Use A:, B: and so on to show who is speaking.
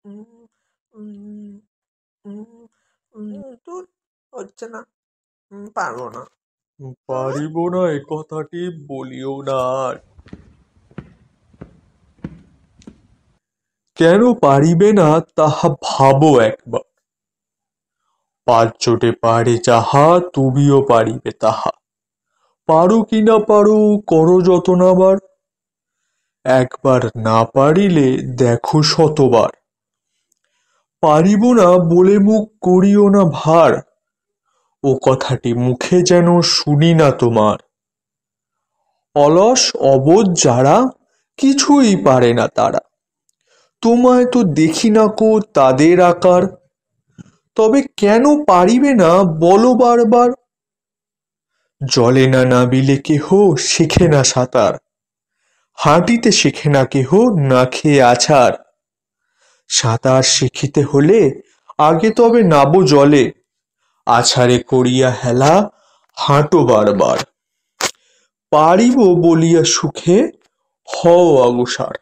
A: উম, উম, উম, তো হচ্ছে না, পারবো না। পারিব না এ কথাটি বলিও না আর। কেন পারিবে না তাহা ভাবো একবার। পাঁচ চোটে পারে যাহা, তুমিও পারিবে তাহা। পারো কি না পারো, করো যতন আবার। একবার না পারিলে দেখো শতবার। পারিব না বলে মুখ করিও না ভার, ও কথাটি মুখে যেন শুনি না তোমার। অলস অবোধ যারা, কিছুই পারে না তারা। তোমায় তো দেখি না কো তাদের আকার। তবে কেন পারিবে না বলো বারবার। জলে না নাবিলে কেহ শেখে না সাঁতার, হাঁটিতে শেখে না কেহ না খেয়ে আছাড়। সাঁতার শিখিতে হলে আগে তবে নাবো জলে, আছাড়ে করিয়া হেলা হাঁটো বারবার। পারিব বলিয়া সুখে হও অগ্রসর।